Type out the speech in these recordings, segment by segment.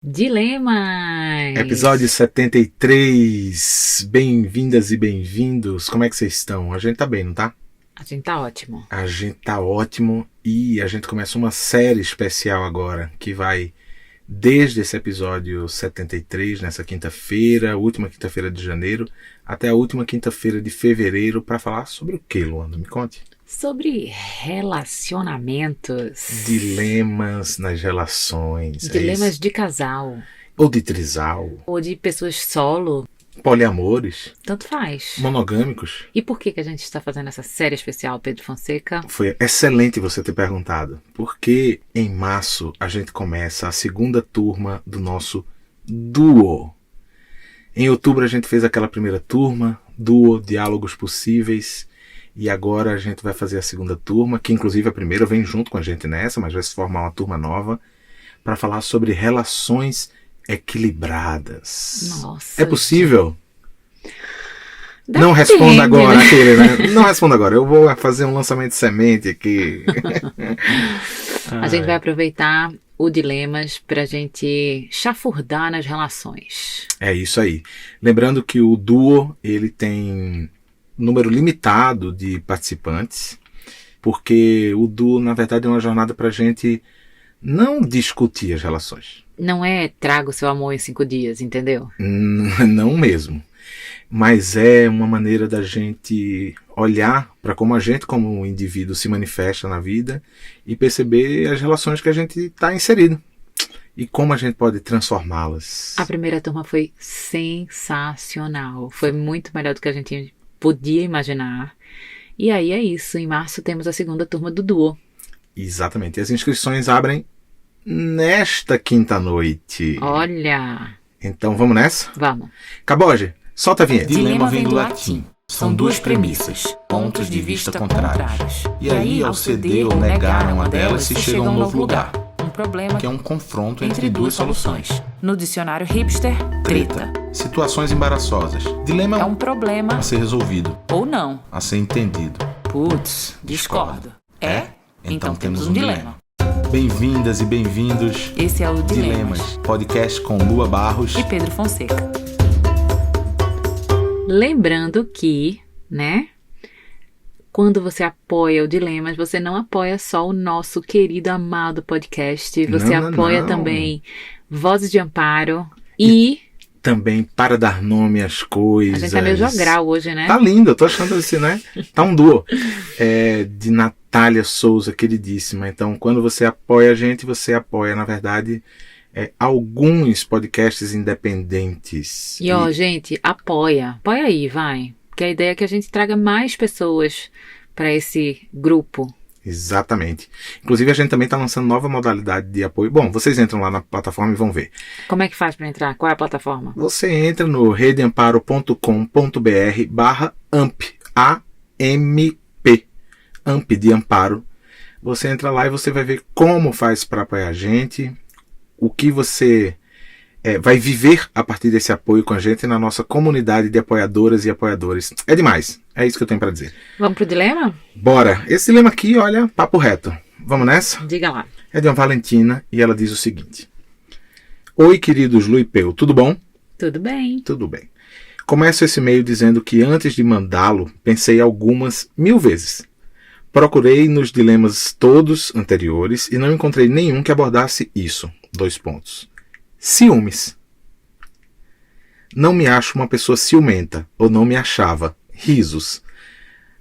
Dilemas! Episódio 73. Bem-vindas e bem-vindos. Como é que vocês estão? A gente tá bem, não tá? A gente tá ótimo. A gente tá ótimo e a gente começa uma série especial agora, que vai desde esse episódio 73, nessa quinta-feira, última quinta-feira de janeiro, até a última quinta-feira de fevereiro, para falar sobre o que, Luana? Me conte. Sobre relacionamentos. Dilemas nas relações. Dilemas de casal. Ou de trisal. Ou de pessoas solo. Poliamores. Tanto faz. Monogâmicos. E por que a gente está fazendo essa série especial, Pedro Fonseca? Foi excelente você ter perguntado, porque em março a gente começa a segunda turma do nosso Duo. Em outubro a gente fez aquela primeira turma, Duo, Diálogos Possíveis, e agora a gente vai fazer a segunda turma, que inclusive a primeira vem junto com a gente nessa, mas vai se formar uma turma nova, para falar sobre relações equilibradas. Nossa. É possível? Depende, não responda agora, né? aquele, né? Não responda agora, eu vou fazer um lançamento de semente aqui. A gente vai aproveitar o Dilemas pra gente chafurdar nas relações. É isso aí. Lembrando que o Duo, ele tem número limitado de participantes, porque o Duo, na verdade, é uma jornada pra gente não discutir as relações. Não é traga o seu amor em 5 dias, entendeu? Não mesmo. Mas é uma maneira da gente olhar para como a gente, como indivíduo, se manifesta na vida e perceber as relações que a gente está inserido e como a gente pode transformá-las. A primeira turma foi sensacional. Foi muito melhor do que a gente podia imaginar. E aí é isso. Em março temos a segunda turma do Duo. Exatamente. E as inscrições abrem nesta quinta-noite. Olha! Então vamos nessa? Vamos. Caboge, solta a vinheta. Dilema vem do latim. São duas premissas, pontos de vista contrários. E aí, ao ceder ou negar uma delas, se chega a um novo lugar, Um problema que é um confronto entre duas soluções. no dicionário hipster, Treta. Situações embaraçosas. Dilema é um problema a ser resolvido, ou não. a ser entendido. Putz, discordo. É? Então temos um dilema. Bem-vindas e bem-vindos. Esse é o Dilemas, podcast com Lua Barros. e Pedro Fonseca. Lembrando que, né, quando você apoia o Dilemas, você não apoia só o nosso querido, amado podcast, você Não, apoia não. também Vozes de Amparo e Também para dar nome às a coisas. gente tá meio jogral hoje, né? Tá lindo, eu tô achando assim, né? Tá um duo. De Natália Souza, queridíssima. Então, quando você apoia a gente, você apoia, na verdade, alguns podcasts independentes. E ó, gente, apoia aí, vai. Porque a ideia é que a gente traga mais pessoas para esse grupo. Exatamente. Inclusive, a gente também está lançando nova modalidade de apoio. Bom, vocês entram lá na plataforma e vão ver. Como é que faz para entrar? Qual é a plataforma? Você entra no redeamparo.com.br/amp, A-M-P, AMP de Amparo. Você entra lá e você vai ver como faz para apoiar a gente, o que você vai viver a partir desse apoio com a gente na nossa comunidade de apoiadoras e apoiadores. É demais. É isso que eu tenho para dizer. Vamos pro dilema? Bora. Esse dilema aqui, olha, papo reto. Vamos nessa? Diga lá. É de uma Valentina e ela diz o seguinte. Oi, queridos Lu e Peu, tudo bom? Tudo bem. Tudo bem. Começo esse e-mail dizendo que antes de mandá-lo, pensei algumas 1000 vezes. Procurei nos dilemas todos anteriores e não encontrei nenhum que abordasse isso. 2 pontos. Ciúmes. Não me acho uma pessoa ciumenta, ou não me achava. Risos.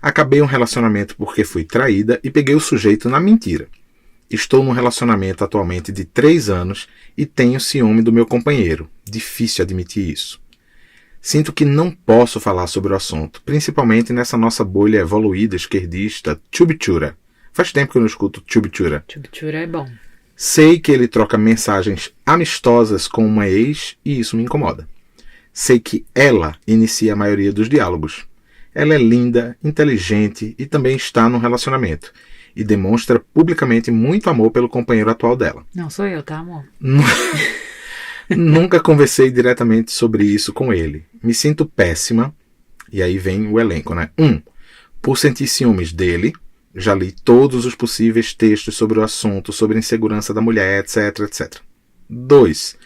Acabei um relacionamento porque fui traída e peguei o sujeito na mentira. Estou num relacionamento atualmente de 3 anos e tenho ciúme do meu companheiro. Difícil admitir isso. Sinto que não posso falar sobre o assunto, principalmente nessa nossa bolha evoluída esquerdista Tchubchura. Faz tempo que eu não escuto Tchubchura. Tchubchura é bom. Sei que ele troca mensagens amistosas com uma ex e isso me incomoda. Sei que ela inicia a maioria dos diálogos. Ela é linda, inteligente e também está num relacionamento. E demonstra publicamente muito amor pelo companheiro atual dela. Não sou eu, tá, amor? Nunca conversei diretamente sobre isso com ele. Me sinto péssima. E aí vem o elenco, né? 1. Por sentir ciúmes dele. Já li todos os possíveis textos sobre o assunto, sobre a insegurança da mulher, etc, etc. 2.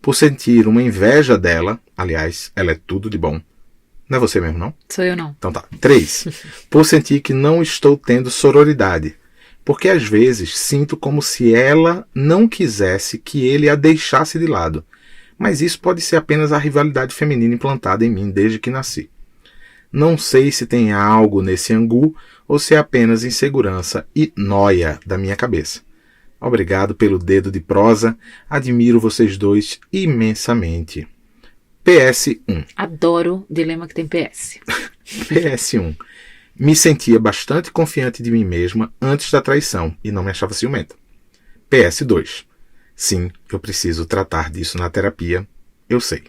por sentir uma inveja dela, aliás, ela é tudo de bom. Não é você mesmo, não? Sou eu não. Então tá. 3. Por sentir que não estou tendo sororidade. Porque às vezes sinto como se ela não quisesse que ele a deixasse de lado. Mas isso pode ser apenas a rivalidade feminina implantada em mim desde que nasci. Não sei se tem algo nesse angu ou se é apenas insegurança e nóia da minha cabeça. Obrigado pelo dedo de prosa. Admiro vocês dois imensamente. PS1. Adoro dilema que tem PS. PS1. Me sentia bastante confiante de mim mesma antes da traição e não me achava ciumenta. PS2. Sim, eu preciso tratar disso na terapia. Eu sei.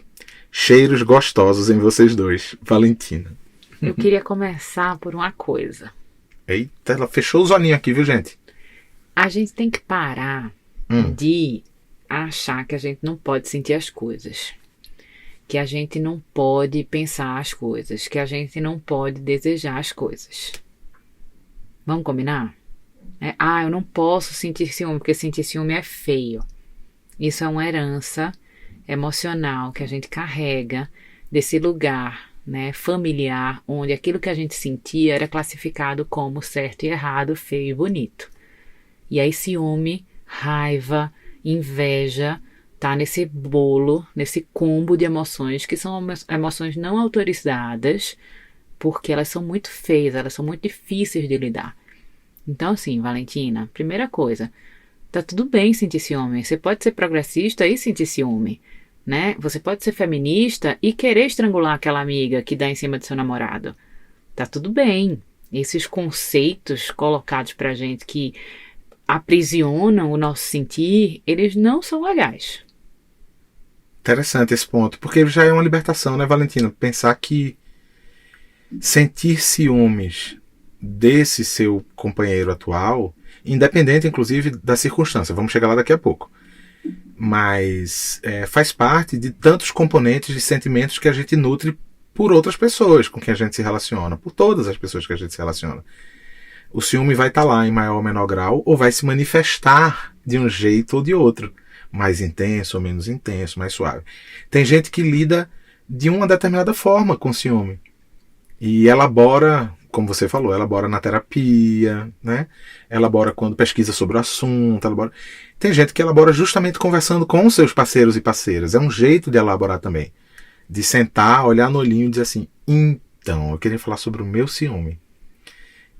Cheiros gostosos em vocês dois. Valentina. Eu queria começar por uma coisa. Eita, ela fechou os olhinhos aqui, viu, gente? A gente tem que parar de achar que a gente não pode sentir as coisas. Que a gente não pode pensar as coisas. Que a gente não pode desejar as coisas. Vamos combinar? Eu não posso sentir ciúme, porque sentir ciúme é feio. Isso é uma herança emocional que a gente carrega desse lugar, né, familiar, onde aquilo que a gente sentia era classificado como certo e errado, feio e bonito. E aí ciúme, raiva, inveja, tá nesse bolo, nesse combo de emoções que são emoções não autorizadas, porque elas são muito feias, elas são muito difíceis de lidar. Então assim, Valentina, primeira coisa, tá tudo bem sentir ciúme, você pode ser progressista e sentir ciúme, né? Você pode ser feminista e querer estrangular aquela amiga que dá em cima do seu namorado. Tá tudo bem. Esses conceitos colocados pra gente que aprisionam o nosso sentir, eles não são legais. Interessante esse ponto, porque já é uma libertação, né, Valentina? Pensar que sentir ciúmes desse seu companheiro atual, independente, inclusive, da circunstância, vamos chegar lá daqui a pouco, mas faz parte de tantos componentes de sentimentos que a gente nutre por outras pessoas com quem a gente se relaciona, por todas as pessoas que a gente se relaciona. O ciúme vai estar lá em maior ou menor grau, ou vai se manifestar de um jeito ou de outro, mais intenso ou menos intenso, mais suave. Tem gente que lida de uma determinada forma com ciúme e elabora, como você falou, elabora na terapia, né? Elabora quando pesquisa sobre o assunto, elabora... Tem gente que elabora justamente conversando com os seus parceiros e parceiras. É um jeito de elaborar também. De sentar, olhar no olhinho e dizer assim, então, eu queria falar sobre o meu ciúme.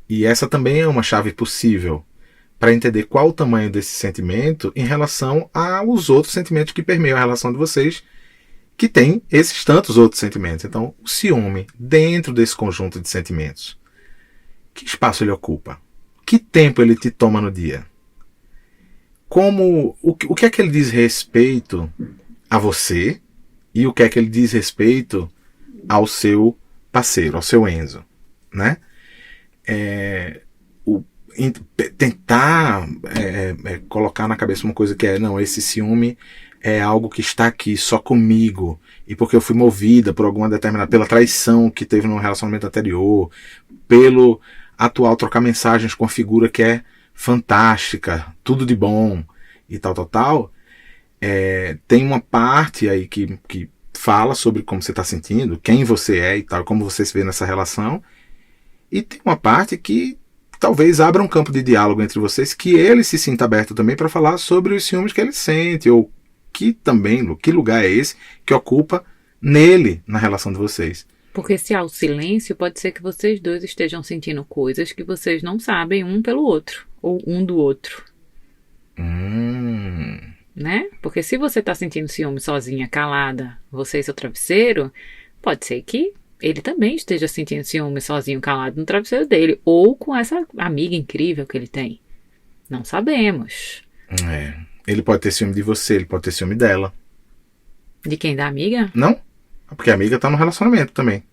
E essa também é uma chave possível para entender qual o tamanho desse sentimento em relação aos outros sentimentos que permeiam a relação de vocês, que tem esses tantos outros sentimentos. Então, o ciúme, dentro desse conjunto de sentimentos, que espaço ele ocupa? Que tempo ele te toma no dia? O que é que ele diz respeito a você e o que é que ele diz respeito ao seu parceiro, ao seu Enzo, né? Tentar colocar na cabeça uma coisa que não, esse ciúme é algo que está aqui só comigo e porque eu fui movida por alguma determinada, pela traição que teve no relacionamento anterior, pelo atual trocar mensagens com a figura que é fantástica, tudo de bom e tal. Tem uma parte aí que fala sobre como você está sentindo, quem você é e tal, como você se vê nessa relação, e tem uma parte que talvez abra um campo de diálogo entre vocês, que ele se sinta aberto também para falar sobre os ciúmes que ele sente, ou que lugar é esse que ocupa nele na relação de vocês. Porque se há o silêncio, pode ser que vocês dois estejam sentindo coisas que vocês não sabem um pelo outro, ou um do outro. Né? Porque se você está sentindo ciúme sozinha, calada, você e seu travesseiro, pode ser que ele também esteja sentindo ciúme sozinho, calado no travesseiro dele, ou com essa amiga incrível que ele tem. Não sabemos. Ele pode ter ciúme de você, ele pode ter ciúme dela. De quem? Da amiga? Não, porque a amiga tá no relacionamento também.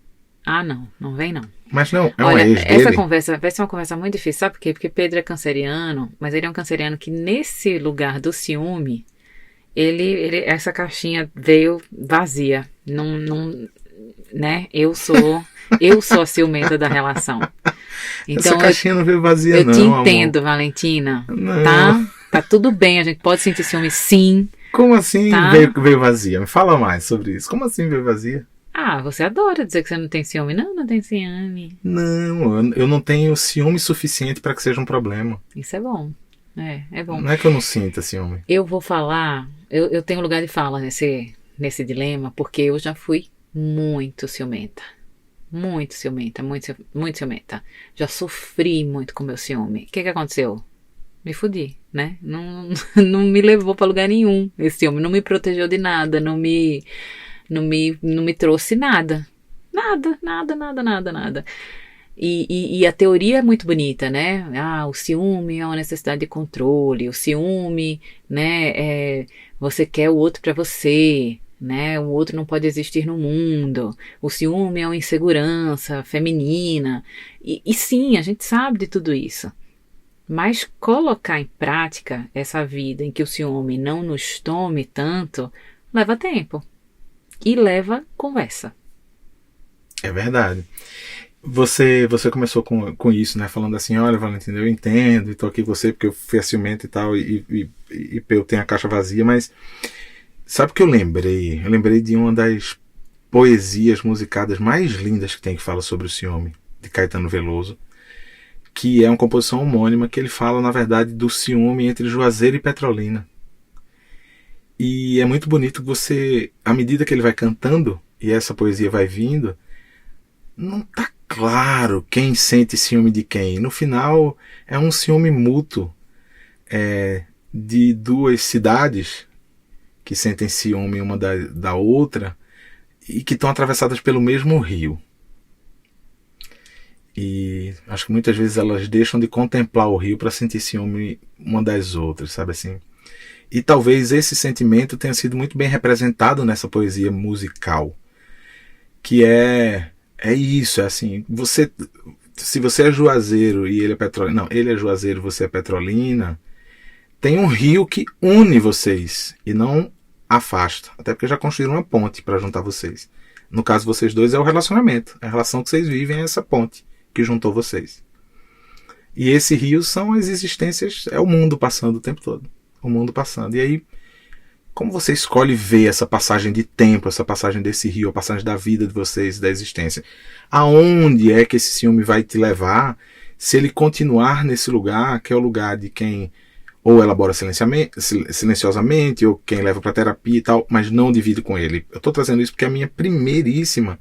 Não vem não. Mas não, Olha, uma ex essa dele. conversa vai ser uma conversa muito difícil, sabe por quê? Porque Pedro é canceriano, mas ele é um canceriano que nesse lugar do ciúme, essa caixinha veio vazia. Não, né? Eu sou a ciumenta da relação. Então, essa caixinha não veio vazia, eu não. te entendo, amor. Valentina. Não. Tá tudo bem, a gente pode sentir ciúme sim, Como assim Tá? veio vazia? Me fala mais sobre isso. Como assim veio vazia? Ah, você adora dizer que você não tem ciúme. Não, não tem ciúme. Não, eu não tenho ciúme suficiente para que seja um problema. Isso é bom. É bom. Não é que eu não sinta ciúme. Eu vou falar, eu tenho lugar de fala nesse dilema, porque eu já fui muito ciumenta. Muito ciumenta, muito ciumenta. Já sofri muito com meu ciúme. O que aconteceu? Me fudi, né? Não, não me levou pra lugar nenhum esse ciúme. Não me protegeu de nada, não me trouxe nada. Nada. E a teoria é muito bonita, né? Ah, o ciúme é uma necessidade de controle. O ciúme, né? Você quer o outro pra você, né? O outro não pode existir no mundo. O ciúme é uma insegurança feminina. E sim, a gente sabe de tudo isso. Mas colocar em prática essa vida em que o ciúme não nos tome tanto, leva tempo. E leva conversa. É verdade. Você começou com isso, né? Falando assim, olha, Valentina, eu entendo, e tô aqui com você porque eu fui ciumento e tal, e eu tenho a caixa vazia, mas sabe o que eu lembrei? Eu lembrei de uma das poesias musicadas mais lindas que tem, que fala sobre o ciúme, de Caetano Veloso, que é uma composição homônima que ele fala, na verdade, do ciúme entre Juazeiro e Petrolina. E é muito bonito que você, à medida que ele vai cantando, e essa poesia vai vindo, não tá claro quem sente ciúme de quem. No final, é um ciúme mútuo de duas cidades que sentem ciúme uma da outra e que estão atravessadas pelo mesmo rio. E acho que muitas vezes elas deixam de contemplar o rio para sentir ciúme uma das outras, sabe assim? E talvez esse sentimento tenha sido muito bem representado nessa poesia musical, que é isso, é assim, se você é Juazeiro e ele é Petrolina, não, ele é Juazeiro, você é Petrolina, tem um rio que une vocês e não afasta, até porque já construíram uma ponte para juntar vocês. No caso vocês dois é o relacionamento, a relação que vocês vivem é essa ponte que juntou vocês. E esse rio são as existências, é o mundo passando o tempo todo, o mundo passando. E aí, como você escolhe ver essa passagem de tempo, essa passagem desse rio, a passagem da vida de vocês, da existência? Aonde é que esse ciúme vai te levar se ele continuar nesse lugar, que é o lugar de quem ou elabora silenciosamente, ou quem leva para terapia e tal, mas não divide com ele? Eu estou trazendo isso porque a minha primeiríssima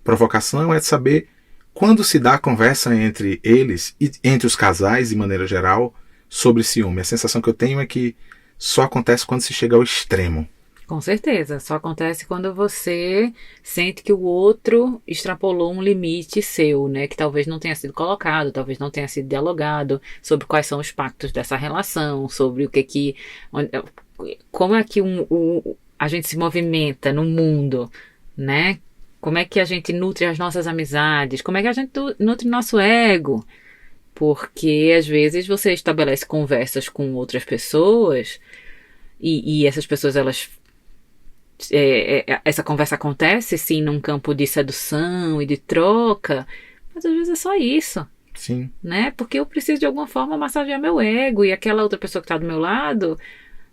provocação é de saber quando se dá a conversa entre eles, e entre os casais de maneira geral, sobre ciúme. A sensação que eu tenho é que só acontece quando se chega ao extremo. Com certeza, só acontece quando você sente que o outro extrapolou um limite seu, né? Que talvez não tenha sido colocado, talvez não tenha sido dialogado sobre quais são os pactos dessa relação, sobre o que como é que a gente se movimenta no mundo, né? Como é que a gente nutre as nossas amizades, como é que a gente nutre nosso ego. Porque às vezes você estabelece conversas com outras pessoas e essas pessoas, essa conversa acontece sim num campo de sedução e de troca, mas às vezes é só isso. Sim. Né? Porque eu preciso de alguma forma massagear meu ego, e aquela outra pessoa que está do meu lado,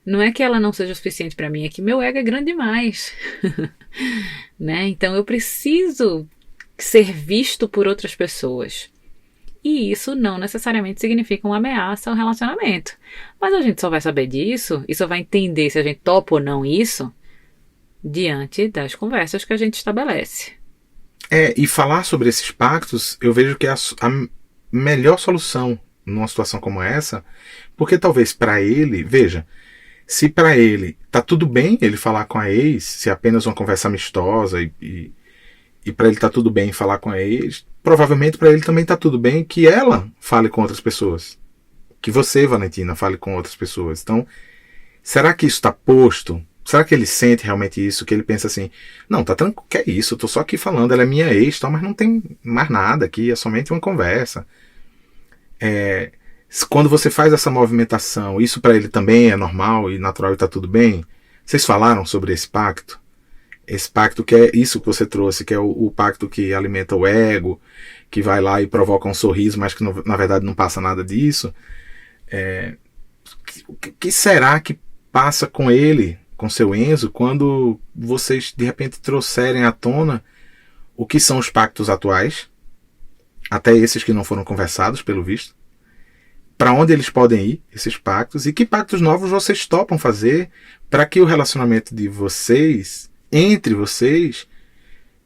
não é que ela não seja o suficiente para mim, é que meu ego é grande demais. Né? Então eu preciso ser visto por outras pessoas. E isso não necessariamente significa uma ameaça ao relacionamento. Mas a gente só vai saber disso e só vai entender se a gente topa ou não isso diante das conversas que a gente estabelece. E falar sobre esses pactos, eu vejo que é a melhor solução numa situação como essa, porque talvez para ele, veja, se para ele tá tudo bem ele falar com a ex, se é apenas uma conversa amistosa e para ele tá tudo bem falar com a ex, provavelmente para ele também tá tudo bem que ela fale com outras pessoas. Que você, Valentina, fale com outras pessoas. Então, será que isso está posto? Será que ele sente realmente isso? Que ele pensa assim, não, tá tranquilo, que é isso, eu tô só aqui falando, ela é minha ex, mas não tem mais nada aqui, é somente uma conversa. Quando você faz essa movimentação, isso para ele também é normal e natural e tá tudo bem? Vocês falaram sobre esse pacto? Esse pacto que é isso que você trouxe, que é o pacto que alimenta o ego, que vai lá e provoca um sorriso, mas que na verdade não passa nada disso. O que será que passa com ele, com seu Enzo, quando vocês de repente trouxerem à tona o que são os pactos atuais, até esses que não foram conversados, pelo visto, para onde eles podem ir, esses pactos, e que pactos novos vocês topam fazer para que o relacionamento de vocês, entre vocês,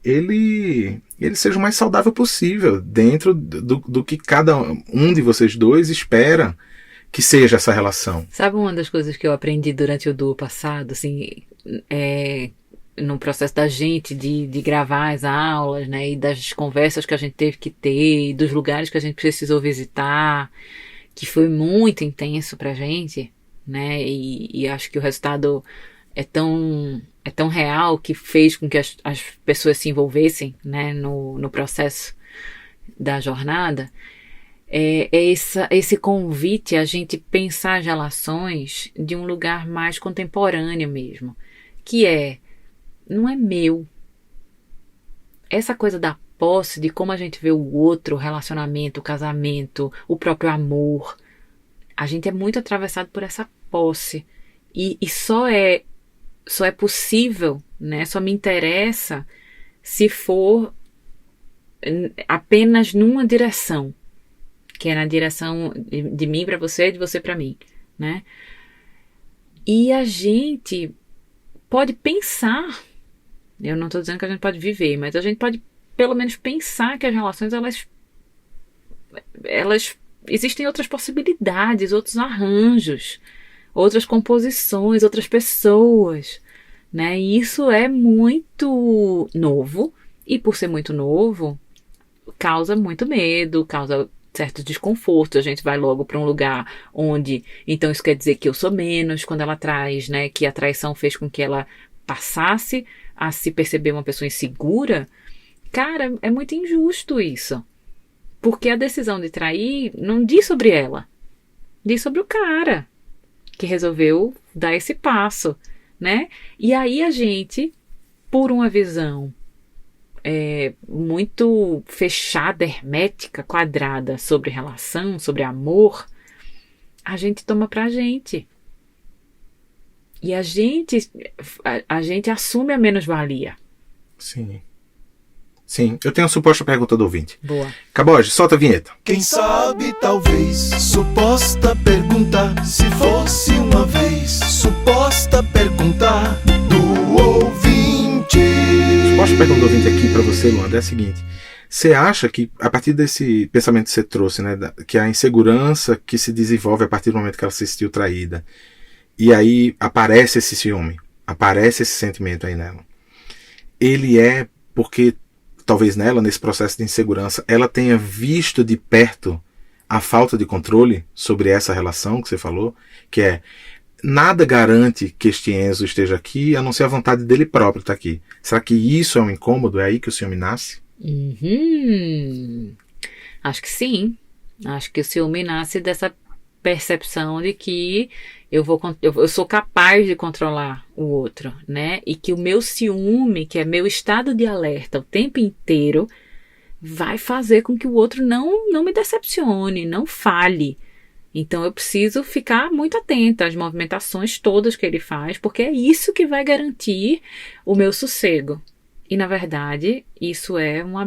ele seja o mais saudável possível, dentro do que cada um de vocês dois espera que seja essa relação. Sabe uma das coisas que eu aprendi durante o duo passado, assim, no processo da gente de gravar as aulas, né, e das conversas que a gente teve que ter, e dos lugares que a gente precisou visitar, que foi muito intenso pra gente, né, e acho que o resultado é tão real que fez com que as pessoas se envolvessem, né, no processo da jornada. Esse convite a gente pensar as relações de um lugar mais contemporâneo mesmo, que não é meu. Essa coisa da posse, de como a gente vê o outro, o relacionamento, o casamento, o próprio amor, a gente é muito atravessado por essa posse, e só é possível, né, só me interessa se for apenas numa direção, que é na direção de mim para você, de você para mim, né? E a gente pode pensar, eu não estou dizendo que a gente pode viver, mas a gente pode pelo menos pensar que as relações, elas existem outras possibilidades, outros arranjos, outras composições, outras pessoas, né? E isso é muito novo, e por ser muito novo, causa muito medo, causa certo desconforto. A gente vai logo para um lugar onde, então isso quer dizer que eu sou menos, quando ela traz, né, que a traição fez com que ela passasse a se perceber uma pessoa insegura. Cara, é muito injusto isso, porque a decisão de trair não diz sobre ela, diz sobre o cara que resolveu dar esse passo, né? E aí a gente, por uma visão muito fechada, hermética, quadrada sobre relação, sobre amor, a gente toma pra gente. E a gente assume a menos-valia. Sim. Sim, eu tenho a suposta pergunta do ouvinte. Boa. Caboge, solta a vinheta. Quem sabe, talvez, suposta pergunta, se fosse uma vez, suposta pergunta do ouvinte. A suposta pergunta do ouvinte aqui pra você, Luanda, é a seguinte. Você acha que, a partir desse pensamento que você trouxe, né, que a insegurança que se desenvolve a partir do momento que ela se sentiu traída, e aí aparece esse ciúme, aparece esse sentimento aí nela, ele é porque talvez nela, nesse processo de insegurança, ela tenha visto de perto a falta de controle sobre essa relação que você falou, que é, nada garante que este Enzo esteja aqui, a não ser a vontade dele próprio estar aqui. Será que isso é um incômodo? É aí que o ciúme nasce? Acho que sim. Acho que o ciúme nasce dessa percepção de que eu sou capaz de controlar o outro, né? E que o meu ciúme, que é meu estado de alerta o tempo inteiro, vai fazer com que o outro não me decepcione, não falhe. Então eu preciso ficar muito atenta às movimentações todas que ele faz, porque é isso que vai garantir o meu sossego. E na verdade, isso é um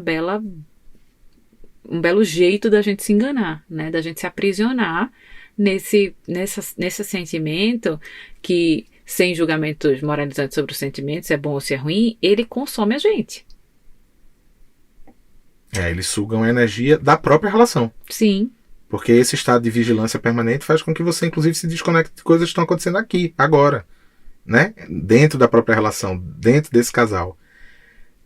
belo jeito da gente se enganar, né? Da gente se aprisionar nesse sentimento que, sem julgamentos moralizantes sobre os sentimentos, se é bom ou se é ruim, ele consome a gente. Eles sugam a energia da própria relação. Sim. Porque esse estado de vigilância permanente faz com que você, inclusive, se desconecte de coisas que estão acontecendo aqui, agora, né? Dentro da própria relação, dentro desse casal.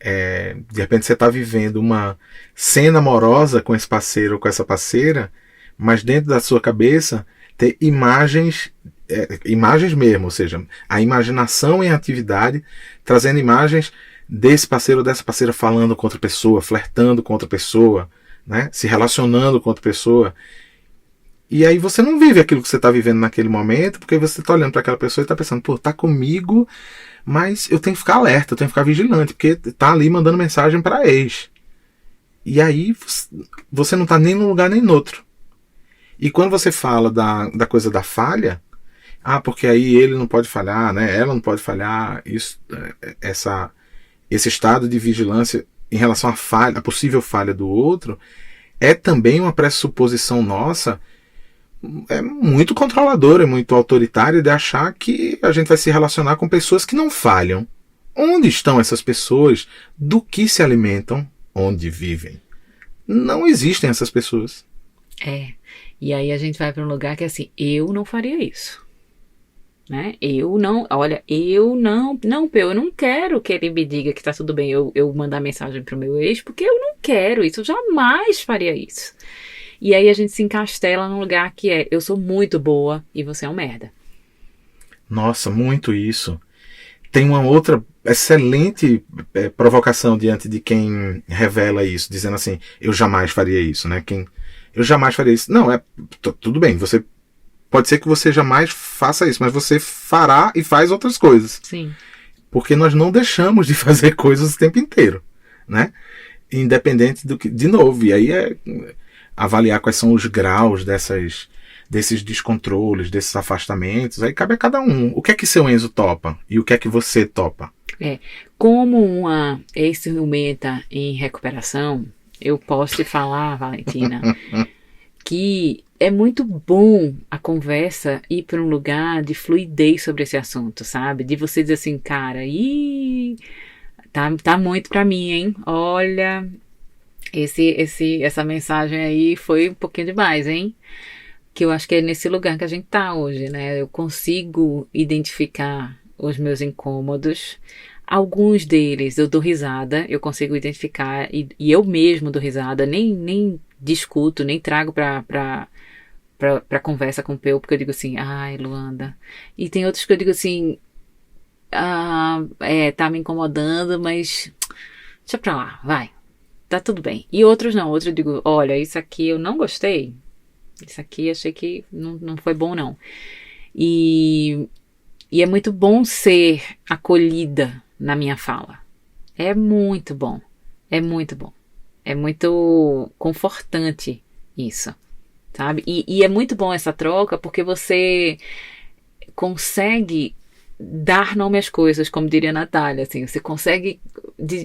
De repente você está vivendo uma cena amorosa com esse parceiro ou com essa parceira, mas dentro da sua cabeça ter imagens mesmo, ou seja, a imaginação em atividade, trazendo imagens desse parceiro ou dessa parceira falando com outra pessoa, flertando com outra pessoa, né? Se relacionando com outra pessoa. E aí você não vive aquilo que você está vivendo naquele momento, porque você está olhando para aquela pessoa e está pensando, pô, tá comigo, mas eu tenho que ficar alerta, eu tenho que ficar vigilante, porque tá ali mandando mensagem para ex. E aí você não está nem num lugar nem no outro. E quando você fala da coisa da falha, porque aí ele não pode falhar, né? Ela não pode falhar. Esse estado de vigilância em relação à falha, a possível falha do outro, é também uma pressuposição nossa, é muito controladora, é muito autoritária, de achar que a gente vai se relacionar com pessoas que não falham. Onde estão essas pessoas? Do que se alimentam? Onde vivem? Não existem essas pessoas. E aí a gente vai para um lugar que é assim, eu não faria isso. Né? Eu não quero que ele me diga que tá tudo bem eu mandar mensagem pro meu ex, porque eu não quero isso, eu jamais faria isso. E aí a gente se encastela num lugar que eu sou muito boa e você é um merda. Nossa, muito isso. Tem uma outra excelente provocação diante de quem revela isso, dizendo assim, eu jamais faria isso, né? Eu jamais faria isso. Não, tudo bem, você pode ser que você jamais faça isso, mas você fará e faz outras coisas. Sim. Porque nós não deixamos de fazer coisas o tempo inteiro, né? Independente do que... De novo, e aí avaliar quais são os graus desses descontroles, desses afastamentos, aí cabe a cada um. O que é que seu Enzo topa? E o que é que você topa? Como uma ex-ciumenta em recuperação, eu posso te falar, Valentina, que é muito bom a conversa ir para um lugar de fluidez sobre esse assunto, sabe? De você dizer assim, cara, tá muito pra mim, hein? Olha, essa mensagem aí foi um pouquinho demais, hein? Que eu acho que é nesse lugar que a gente tá hoje, né? Eu consigo identificar os meus incômodos. Alguns deles eu dou risada, eu consigo identificar e eu mesmo dou risada, nem discuto, nem trago pra conversa com o Peu, porque eu digo assim, ai, Luanda. E tem outros que eu digo assim, tá me incomodando, mas deixa pra lá, vai, tá tudo bem. E outros não, outros eu digo, olha, isso aqui eu não gostei, isso aqui achei que não foi bom não. E é muito bom ser acolhida na minha fala. É muito bom, é muito bom. É muito confortante isso. Sabe? E é muito bom essa troca porque você consegue dar nome às coisas, como diria a Natália, assim, você consegue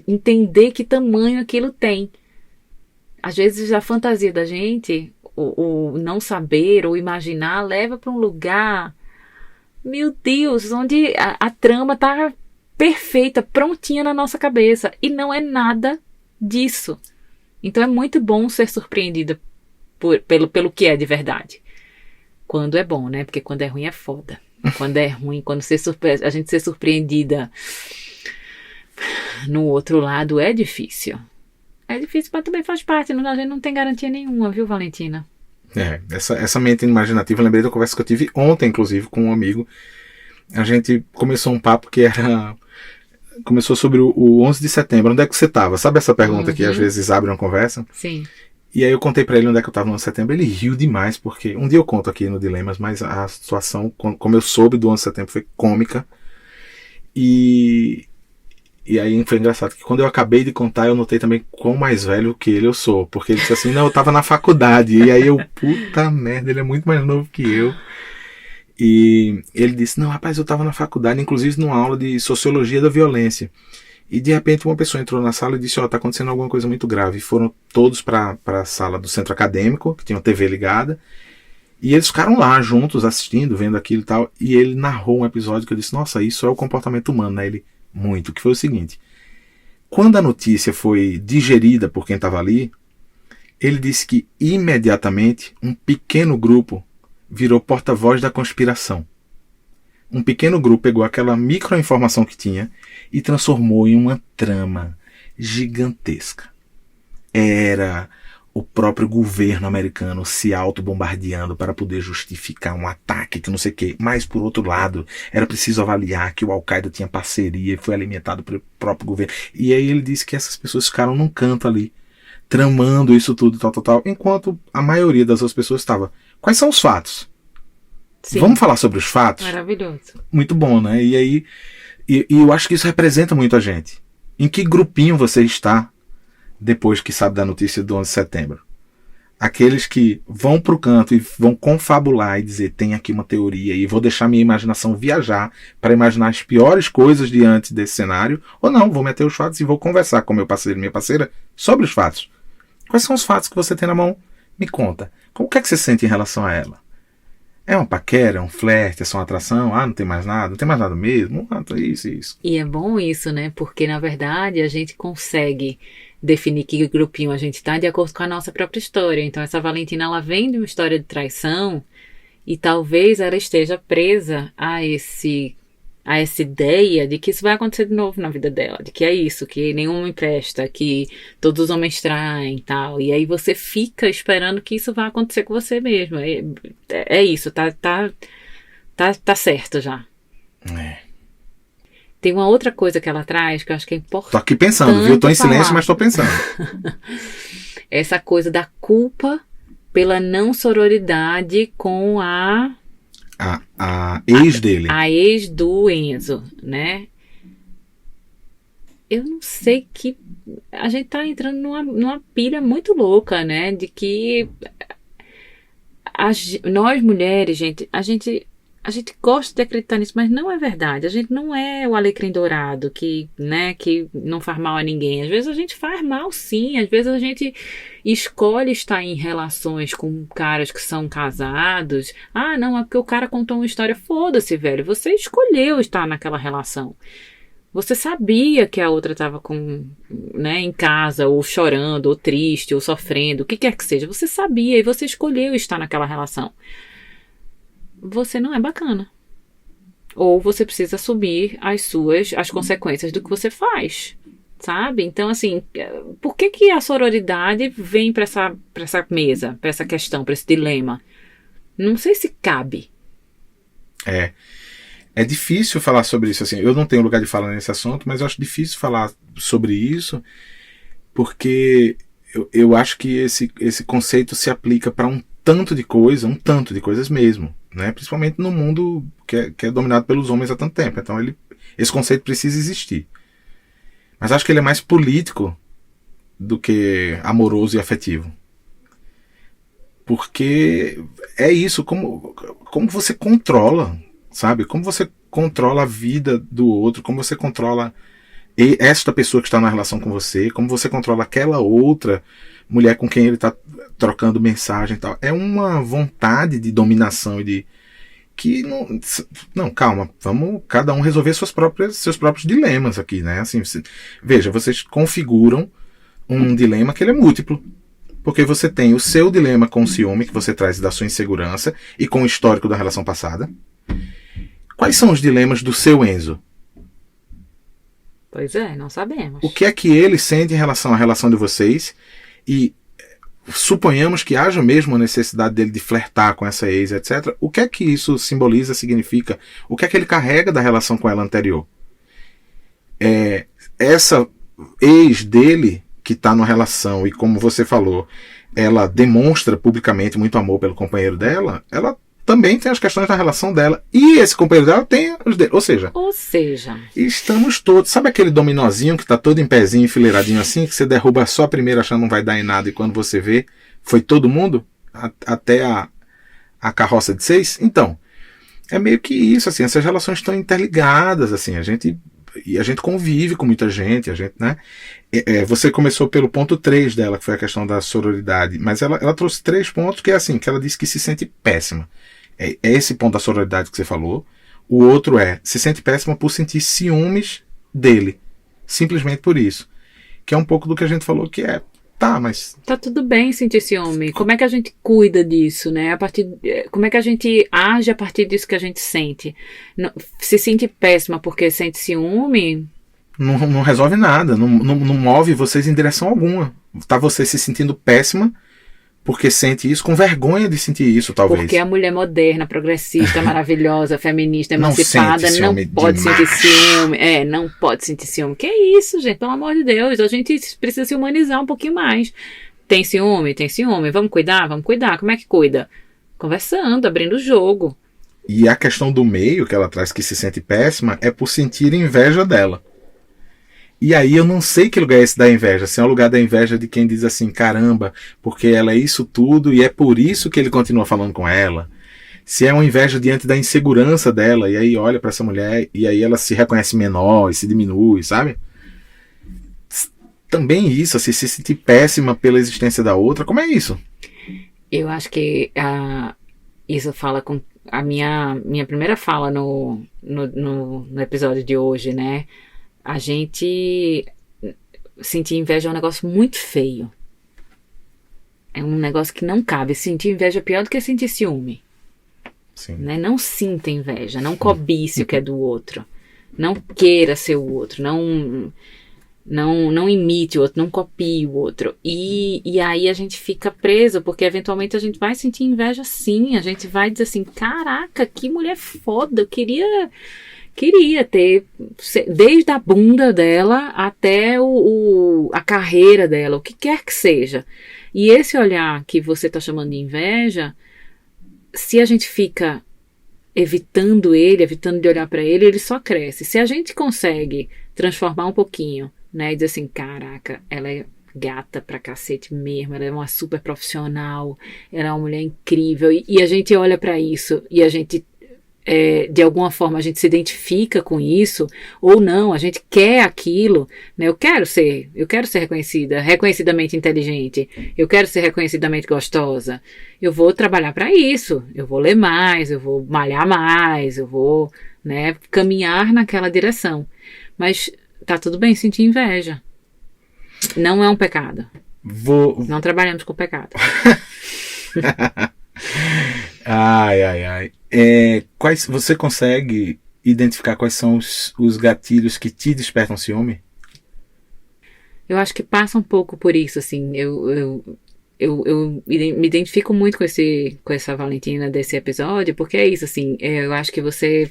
entender que tamanho aquilo tem. Às vezes a fantasia da gente, o não saber ou imaginar, leva para um lugar, meu Deus, onde a trama tá perfeita, prontinha na nossa cabeça, e não é nada disso. Então é muito bom ser surpreendida pelo que é de verdade. Quando é bom, né? Porque quando é ruim é foda. Quando é ruim, quando a gente ser surpreendida no outro lado é difícil. É difícil, mas também faz parte. A gente não tem garantia nenhuma, viu, Valentina? Essa mente imaginativa, eu lembrei da conversa que eu tive ontem, inclusive, com um amigo. A gente começou um papo que começou sobre o 11 de setembro. Onde é que você estava? Sabe essa pergunta que às vezes abre uma conversa? Sim. E aí eu contei pra ele onde é que eu tava no 11 de setembro, ele riu demais, porque um dia eu conto aqui no Dilemas, mas a situação, como eu soube do 11 de setembro, foi cômica. E aí foi engraçado que quando eu acabei de contar, eu notei também quão mais velho que ele eu sou, porque ele disse assim, não, eu tava na faculdade, e aí eu, puta merda, ele é muito mais novo que eu. E ele disse, não, rapaz, eu tava na faculdade, inclusive numa aula de Sociologia da Violência. E de repente uma pessoa entrou na sala e disse, tá acontecendo alguma coisa muito grave. E foram todos para a sala do centro acadêmico, que tinha uma TV ligada. E eles ficaram lá juntos, assistindo, vendo aquilo e tal. E ele narrou um episódio que eu disse, nossa, isso é o comportamento humano, né? Ele, muito. Que foi o seguinte, quando a notícia foi digerida por quem estava ali, ele disse que imediatamente um pequeno grupo virou porta-voz da conspiração. Um pequeno grupo pegou aquela microinformação que tinha e transformou em uma trama gigantesca. Era o próprio governo americano se auto-bombardeando para poder justificar um ataque que não sei o quê. Mas, por outro lado, era preciso avaliar que o Al-Qaeda tinha parceria e foi alimentado pelo próprio governo. E aí ele disse que essas pessoas ficaram num canto ali, tramando isso tudo, tal, enquanto a maioria das outras pessoas estava. Quais são os fatos? Sim. Vamos falar sobre os fatos? Maravilhoso. Muito bom, né? E aí, e eu acho que isso representa muito a gente. Em que grupinho você está depois que sabe da notícia do 11 de setembro? Aqueles que vão pro canto e vão confabular e dizer, tem aqui uma teoria e vou deixar minha imaginação viajar para imaginar as piores coisas diante desse cenário, ou não, vou meter os fatos e vou conversar com meu parceiro e minha parceira sobre os fatos. Quais são os fatos que você tem na mão? Me conta. O que é que você sente em relação a ela? É uma paquera, é um flerte, é só uma atração? Ah, não tem mais nada? Não tem mais nada mesmo? Ah, isso. E é bom isso, né? Porque, na verdade, a gente consegue definir que grupinho a gente tá de acordo com a nossa própria história. Então, essa Valentina, ela vem de uma história de traição e talvez ela esteja presa a essa ideia de que isso vai acontecer de novo na vida dela, de que é isso, que nenhum homem presta, que todos os homens traem e tal. E aí você fica esperando que isso vai acontecer com você mesmo. É isso, tá certo já. Tem uma outra coisa que ela traz que eu acho que é importante. Tô aqui pensando, viu? Tô em silêncio, mas tô pensando. Essa coisa da culpa pela não sororidade com a ex dele. A ex do Enzo, né? Eu não sei que... A gente tá entrando numa pilha muito louca, né? De que nós mulheres, a gente gosta de acreditar nisso, mas não é verdade. A gente não é o alecrim dourado que não faz mal a ninguém. Às vezes a gente faz mal, sim. Às vezes a gente escolhe estar em relações com caras que são casados. Ah, não, é porque o cara contou uma história. Foda-se, velho. Você escolheu estar naquela relação. Você sabia que a outra estava em casa, ou chorando, ou triste, ou sofrendo, o que quer que seja. Você sabia e você escolheu estar naquela relação. Você não é bacana. Ou você precisa assumir as consequências do que você faz, sabe? Então, assim, por que a sororidade vem para essa mesa, para essa questão, para esse dilema? Não sei se cabe. É difícil falar sobre isso, assim. Eu não tenho lugar de falar nesse assunto, mas eu acho difícil falar sobre isso, porque eu acho que esse conceito se aplica para um tanto de coisas mesmo, né? Principalmente no mundo que é dominado pelos homens há tanto tempo. Então esse conceito precisa existir. Mas acho que ele é mais político do que amoroso e afetivo. Porque é isso, como você controla, sabe? Como você controla a vida do outro, como você controla esta pessoa que está na relação com você, como você controla aquela outra mulher com quem ele está trocando mensagem e tal. É uma vontade de dominação e de... que não, calma, vamos cada um resolver seus próprios dilemas aqui, né? Assim, veja, vocês configuram um dilema que ele é múltiplo. Porque você tem o seu dilema com o ciúme, que você traz da sua insegurança, e com o histórico da relação passada. Quais são os dilemas do seu Enzo? Pois é, não sabemos. O que é que ele sente em relação à relação de vocês? E suponhamos que haja mesmo a necessidade dele de flertar com essa ex, etc. O que é que isso simboliza, significa? O que é que ele carrega da relação com ela anterior? Essa ex dele, que está numa relação e, como você falou, ela demonstra publicamente muito amor pelo companheiro dela, ela também tem as questões da relação dela. E esse companheiro dela tem os dele. Ou seja, estamos todos... Sabe aquele dominozinho que está todo em pezinho, enfileiradinho assim, que você derruba só a primeira achando que não vai dar em nada, e quando você vê, foi todo mundo? Até a carroça de 6? Então, é meio que isso, assim, essas relações estão interligadas, assim, a gente convive com muita gente, né? Você começou pelo ponto 3 dela, que foi a questão da sororidade, mas ela trouxe 3 pontos, que é assim, que ela disse que se sente péssima. É esse ponto da sororidade que você falou. O outro se sente péssima por sentir ciúmes dele, simplesmente por isso, que é um pouco do que a gente falou, que mas... Tá tudo bem sentir ciúme. Como é que a gente cuida disso, né? Como é que a gente age a partir disso que a gente sente? Se sente péssima porque sente ciúme... Não resolve nada, não move vocês em direção alguma. Tá você se sentindo péssima porque sente isso, com vergonha de sentir isso, talvez. Porque a mulher moderna, progressista, maravilhosa, feminista, emancipada, não pode sentir ciúme. Não pode sentir ciúme. Que isso, gente? Pelo amor de Deus, a gente precisa se humanizar um pouquinho mais. Tem ciúme? Tem ciúme. Vamos cuidar? Vamos cuidar. Como é que cuida? Conversando, abrindo o jogo. E a questão do meio que ela traz, que se sente péssima, é por sentir inveja dela. E aí eu não sei que lugar é esse da inveja. Se é um lugar da inveja de quem diz assim, caramba, porque ela é isso tudo e é por isso que ele continua falando com ela. Se é uma inveja diante da insegurança dela, e aí olha pra essa mulher e aí ela se reconhece menor e se diminui, sabe? Também isso, assim, se sentir péssima pela existência da outra, como é isso? Eu acho que isso fala com a minha primeira fala no episódio de hoje, né? A gente sentir inveja é um negócio muito feio. É um negócio que não cabe. Sentir inveja é pior do que sentir ciúme. Sim. Né? Não sinta inveja, não cobice o que é do outro. Não queira ser o outro, não imite o outro, não copie o outro. E aí a gente fica preso, porque eventualmente a gente vai sentir inveja sim. A gente vai dizer assim, caraca, que mulher foda, eu queria ter, desde a bunda dela até a carreira dela, o que quer que seja. E esse olhar que você está chamando de inveja, se a gente fica evitando de olhar para ele, ele só cresce. Se a gente consegue transformar um pouquinho, né, e dizer assim, caraca, ela é gata pra cacete mesmo, ela é uma super profissional, ela é uma mulher incrível, e a gente olha para isso, e a gente de alguma forma a gente se identifica com isso, ou não, a gente quer aquilo, né? Eu quero ser reconhecidamente inteligente, eu quero ser reconhecidamente gostosa, eu vou trabalhar para isso, eu vou ler mais, eu vou malhar mais, eu vou, né, caminhar naquela direção. Mas tá tudo bem sentir inveja. Não é um pecado. Não trabalhamos com pecado. Ai. Você consegue identificar quais são os gatilhos que te despertam ciúme? Eu acho que passa um pouco por isso, assim. Eu me identifico muito com essa Valentina desse episódio, porque é isso, assim. Eu acho que você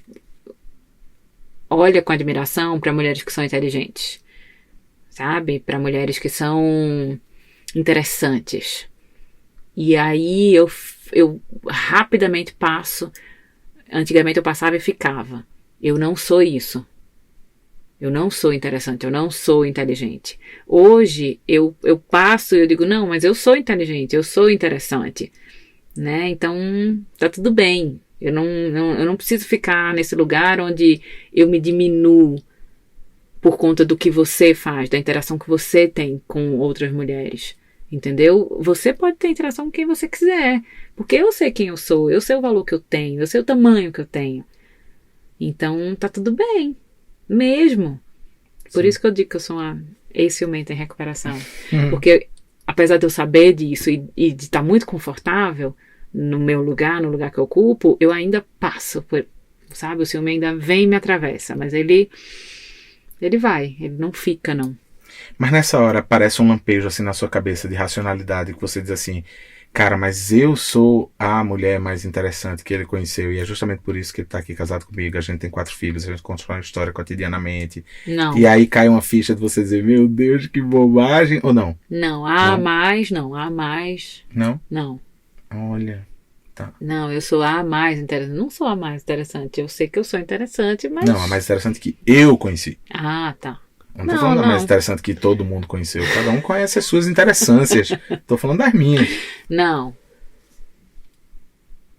olha com admiração para mulheres que são inteligentes, sabe? Para mulheres que são interessantes. E aí eu rapidamente passo. Antigamente eu passava e ficava. Eu não sou isso. Eu não sou interessante, eu não sou inteligente. Hoje eu passo e eu digo, não, mas eu sou inteligente, eu sou interessante. Né? Então tá tudo bem. Eu não preciso ficar nesse lugar onde eu me diminuo por conta do que você faz, da interação que você tem com outras mulheres. Entendeu? Você pode ter interação com quem você quiser, porque eu sei quem eu sei o valor que eu tenho, eu sei o tamanho que eu tenho. Então tá tudo bem, mesmo. Por Sim. Isso que eu digo que eu sou uma ex-ciumenta em recuperação. Porque apesar de eu saber disso e de estar muito confortável no meu lugar, no lugar que eu ocupo, eu ainda passo por, sabe? O ciúme ainda vem e me atravessa, mas ele não fica, não. Mas nessa hora aparece um lampejo assim na sua cabeça de racionalidade que você diz assim, cara, mas eu sou a mulher mais interessante que ele conheceu e é justamente por isso que ele tá aqui casado comigo, a gente tem 4 filhos, a gente constrói uma história cotidianamente. Não. E aí cai uma ficha de você dizer, meu Deus, que bobagem, ou não? Não, há mais. Não? Não. Olha, tá. Não, eu sou a mais interessante, não sou a mais interessante, eu sei que eu sou interessante, mas... Não, a mais interessante que eu conheci. Ah, tá. Não tô falando da mais interessante que todo mundo conheceu. Cada um conhece as suas interessâncias. Tô falando das minhas. Não.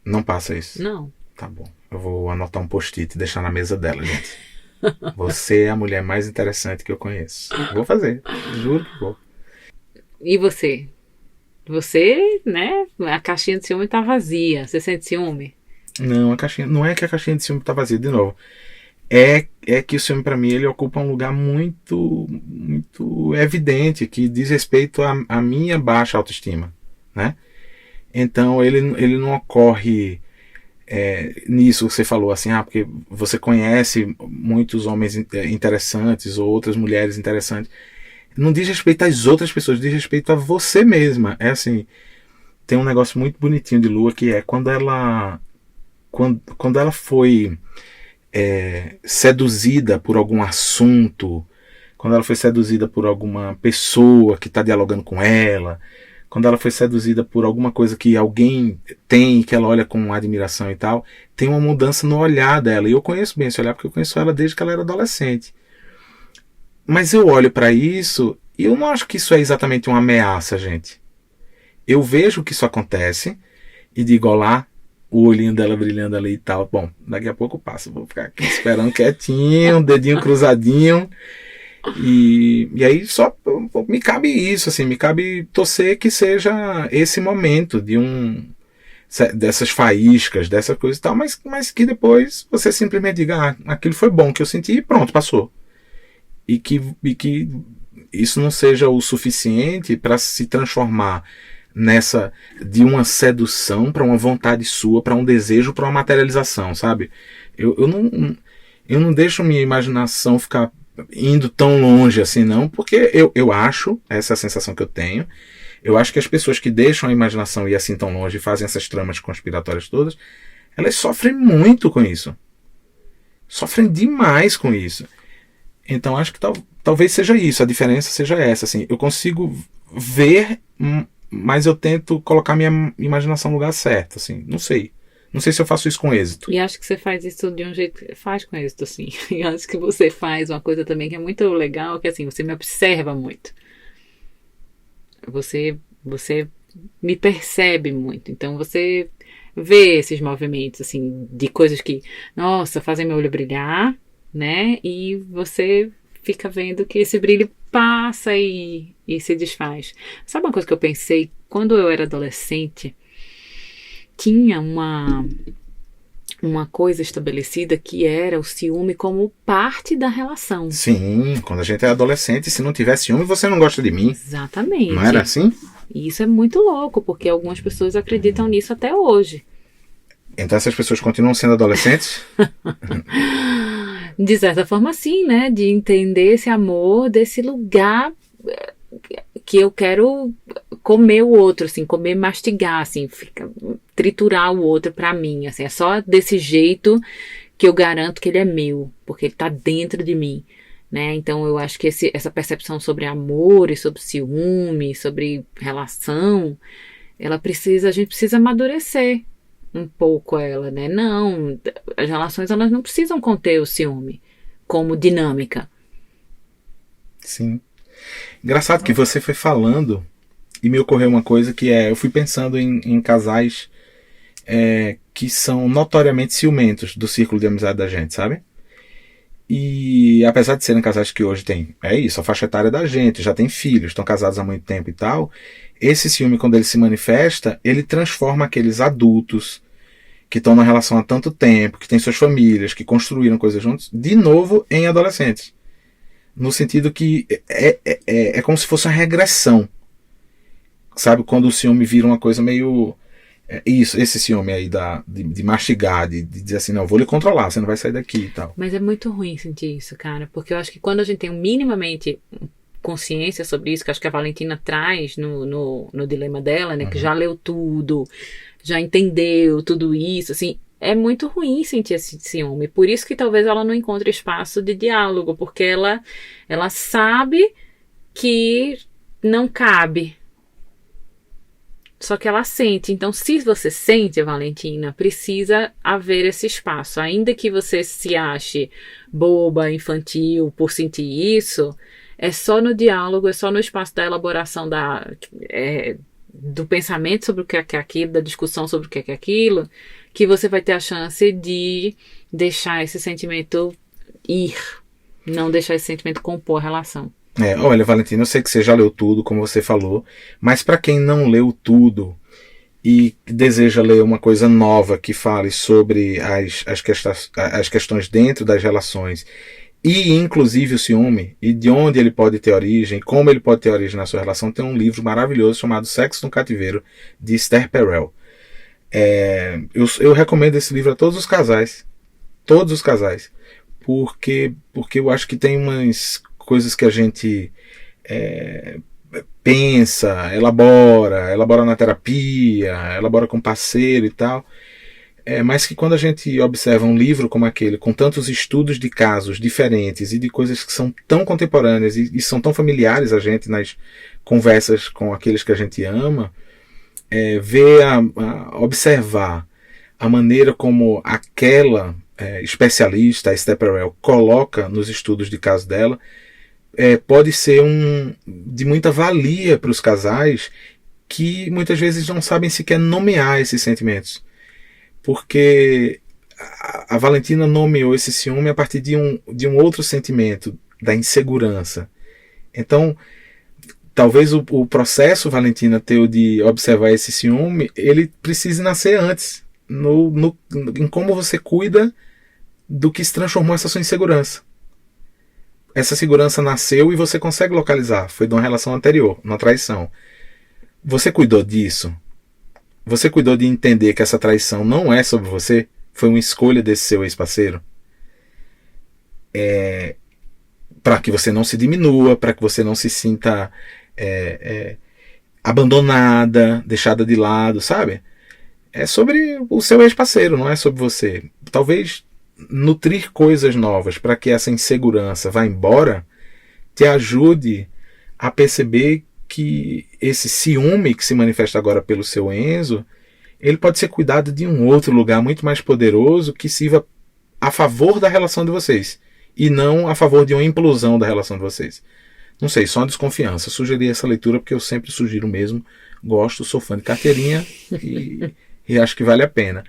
Não passa isso? Não. Tá bom. Eu vou anotar um post-it e deixar na mesa dela, gente. Você é a mulher mais interessante que eu conheço. Vou fazer. Juro que vou. E você? Você, né? A caixinha de ciúme tá vazia. Você sente ciúme? Não, não é que a caixinha de ciúme tá vazia. De novo. É que o ciúme para mim ele ocupa um lugar muito evidente que diz respeito à minha baixa autoestima, né? Então ele não ocorre nisso que você falou assim, porque você conhece muitos homens interessantes ou outras mulheres interessantes. Não diz respeito às outras pessoas, diz respeito a você mesma. É assim, tem um negócio muito bonitinho de Lua que é quando ela foi seduzida por algum assunto, quando ela foi seduzida por alguma pessoa que está dialogando com ela, quando ela foi seduzida por alguma coisa que alguém tem, que ela olha com admiração e tal, tem uma mudança no olhar dela. E eu conheço bem esse olhar porque eu conheço ela desde que ela era adolescente. Mas eu olho para isso e eu não acho que isso é exatamente uma ameaça, gente. Eu vejo que isso acontece e digo, olá, o olhinho dela brilhando ali e tal. Bom, daqui a pouco passa. Vou ficar aqui esperando quietinho, dedinho cruzadinho. E aí só me cabe isso, assim, me cabe torcer que seja esse momento dessas faíscas, dessa coisa e tal, mas que depois você simplesmente diga, aquilo foi bom que eu senti e pronto, passou. E que isso não seja o suficiente para se transformar de uma sedução para uma vontade sua, para um desejo, para uma materialização, sabe? Eu não deixo minha imaginação ficar indo tão longe assim, não, porque eu acho, essa é a sensação que eu tenho, eu acho que as pessoas que deixam a imaginação ir assim tão longe e fazem essas tramas conspiratórias todas, elas sofrem muito com isso. Sofrem demais com isso. Então acho que talvez seja isso, a diferença seja essa, assim, eu consigo ver, mas eu tento colocar minha imaginação no lugar certo, assim, não sei se eu faço isso com êxito. E acho que você faz isso de um jeito que faz com êxito, sim. E acho que você faz uma coisa também que é muito legal, que assim, você me observa muito. Você me percebe muito. Então você vê esses movimentos, assim, de coisas que, nossa, fazem meu olho brilhar, né? E você fica vendo que esse brilho passa e se desfaz. Sabe uma coisa que eu pensei? Quando eu era adolescente, tinha uma coisa estabelecida que era o ciúme como parte da relação. Sim, quando a gente é adolescente, se não tiver ciúme, você não gosta de mim. Exatamente. Não era assim? E isso é muito louco, porque algumas pessoas acreditam nisso até hoje. Então essas pessoas continuam sendo adolescentes? De certa forma, sim, né? De entender esse amor desse lugar que eu quero comer o outro, assim, comer, mastigar, assim, triturar o outro pra mim, assim, é só desse jeito que eu garanto que ele é meu, porque ele tá dentro de mim, né? Então eu acho que essa percepção sobre amor e sobre ciúme, sobre relação, a gente precisa amadurecer um pouco ela, né? Não, as relações elas não precisam conter o ciúme como dinâmica. Sim. Engraçado que você foi falando e me ocorreu uma coisa que eu fui pensando em casais que são notoriamente ciumentos do círculo de amizade da gente, sabe? E apesar de serem casais que hoje têm, a faixa etária da gente, já tem filhos, estão casados há muito tempo e tal, esse ciúme, quando ele se manifesta, ele transforma aqueles adultos que estão na relação há tanto tempo, que têm suas famílias, que construíram coisas juntos, de novo em adolescentes. No sentido que é como se fosse uma regressão. Sabe? Quando o ciúme vira uma coisa meio... esse ciúme aí de mastigar, de dizer assim, não, eu vou lhe controlar, você não vai sair daqui e tal. Mas é muito ruim sentir isso, cara, porque eu acho que quando a gente tem minimamente consciência sobre isso, que acho que a Valentina traz no dilema dela, né, que já leu tudo, já entendeu tudo isso, assim, é muito ruim sentir esse ciúme. Por isso que talvez ela não encontre espaço de diálogo, porque ela sabe que não cabe. Só que ela sente. Então, se você sente, Valentina, precisa haver esse espaço. Ainda que você se ache boba, infantil por sentir isso, é só no diálogo, é só no espaço da elaboração do pensamento sobre o que é aquilo, da discussão sobre o que é aquilo, que você vai ter a chance de deixar esse sentimento ir, não deixar esse sentimento compor a relação. Olha, Valentina, eu sei que você já leu tudo, como você falou, mas para quem não leu tudo e deseja ler uma coisa nova que fale sobre as questões dentro das relações e inclusive o ciúme, e de onde ele pode ter origem, como ele pode ter origem na sua relação, tem um livro maravilhoso chamado Sexo no Cativeiro, de Esther Perel. Eu recomendo esse livro a todos os casais, porque eu acho que tem umas coisas que a gente pensa, elabora na terapia, elabora com parceiro e tal, mas que quando a gente observa um livro como aquele, com tantos estudos de casos diferentes e de coisas que são tão contemporâneas e são tão familiares a gente nas conversas com aqueles que a gente ama, observar a maneira como aquela especialista, a Esther Perel, coloca nos estudos de caso dela, pode ser de muita valia para os casais que muitas vezes não sabem sequer nomear esses sentimentos. Porque a Valentina nomeou esse ciúme a partir de um outro sentimento, da insegurança. Então, talvez o processo, Valentina, teu de observar esse ciúme, ele precise nascer antes, em como você cuida do que se transformou essa sua insegurança. Essa segurança nasceu e você consegue localizar. Foi de uma relação anterior, uma traição. Você cuidou disso? Você cuidou de entender que essa traição não é sobre você? Foi uma escolha desse seu ex-parceiro? Para que você não se diminua, para que você não se sinta abandonada, deixada de lado, sabe? É sobre o seu ex-parceiro, não é sobre você. Talvez nutrir coisas novas para que essa insegurança vá embora te ajude a perceber que esse ciúme que se manifesta agora pelo seu Enzo, ele pode ser cuidado de um outro lugar muito mais poderoso que sirva a favor da relação de vocês e não a favor de uma implosão da relação de vocês. Não sei, só uma desconfiança. Eu sugeri essa leitura porque eu sempre sugiro mesmo. Gosto, sou fã de carteirinha e acho que vale a pena.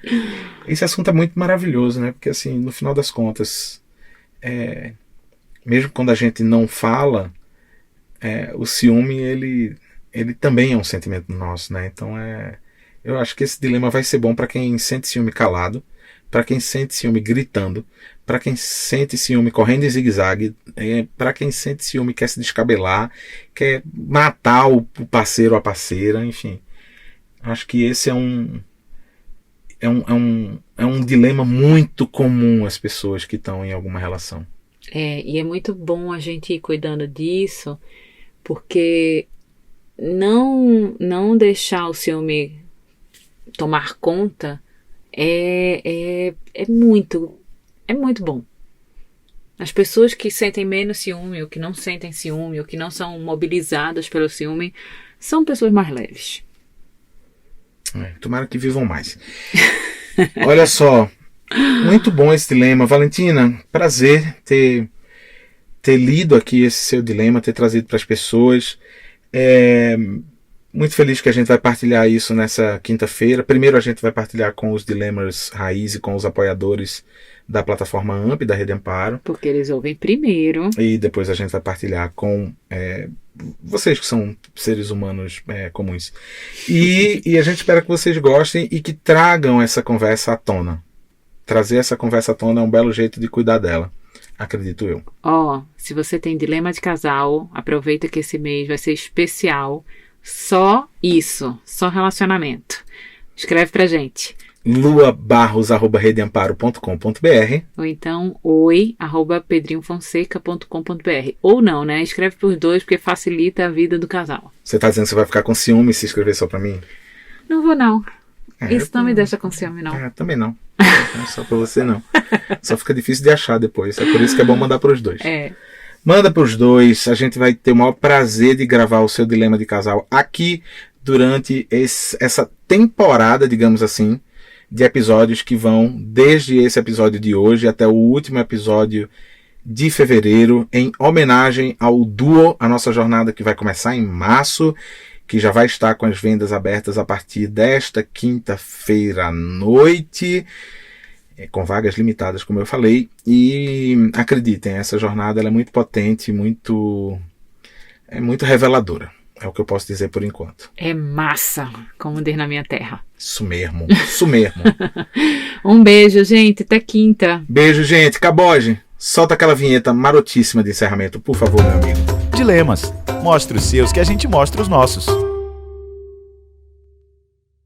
Esse assunto é muito maravilhoso, né? Porque assim, no final das contas, mesmo quando a gente não fala, o ciúme, ele também é um sentimento nosso, né? Então eu acho que esse dilema vai ser bom para quem sente ciúme calado, para quem sente ciúme gritando, para quem sente ciúme correndo em zigue-zague, para quem sente ciúme quer se descabelar, quer matar o parceiro ou a parceira, enfim. Acho que esse é um dilema muito comum às pessoas que estão em alguma relação. E é muito bom a gente ir cuidando disso, porque não deixar o ciúme tomar conta é muito bom. As pessoas que sentem menos ciúme, ou que não sentem ciúme, ou que não são mobilizadas pelo ciúme, são pessoas mais leves. Tomara que vivam mais. Olha só, muito bom esse dilema. Valentina, prazer ter lido aqui esse seu dilema, ter trazido para as pessoas. Muito feliz que a gente vai partilhar isso nessa quinta-feira. Primeiro a gente vai partilhar com os Dilemas Raiz e com os apoiadores da plataforma AMP, da Rede Amparo. Porque eles ouvem primeiro. E depois a gente vai partilhar com vocês que são seres humanos comuns. E a gente espera que vocês gostem e que tragam essa conversa à tona. Trazer essa conversa à tona é um belo jeito de cuidar dela, acredito eu. Se você tem dilema de casal, aproveita que esse mês vai ser especial. Só isso, só relacionamento. Escreve pra gente. luabarros@redeamparo.com.br ou então oi@pedrinhofonseca.com.br. Ou não, né? Escreve pros dois porque facilita a vida do casal. Você tá dizendo que você vai ficar com ciúme se escrever só pra mim? Não vou não. Isso não me deixa com ciúme não. Também não. Só pra você não. Só fica difícil de achar depois. É por isso que é bom mandar pros dois. Manda pros dois. A gente vai ter o maior prazer de gravar o seu dilema de casal aqui durante essa temporada, digamos assim, de episódios que vão desde esse episódio de hoje até o último episódio de fevereiro, em homenagem ao Duo, a nossa jornada que vai começar em março, que já vai estar com as vendas abertas a partir desta quinta-feira à noite, com vagas limitadas, como eu falei. E acreditem, essa jornada ela é muito potente, muito reveladora. É o que eu posso dizer por enquanto. É massa, como diz na minha terra. Isso mesmo. Um beijo, gente. Até quinta. Beijo, gente. Caboge, solta aquela vinheta marotíssima de encerramento, por favor, meu amigo. Dilemas. Mostre os seus que a gente mostra os nossos.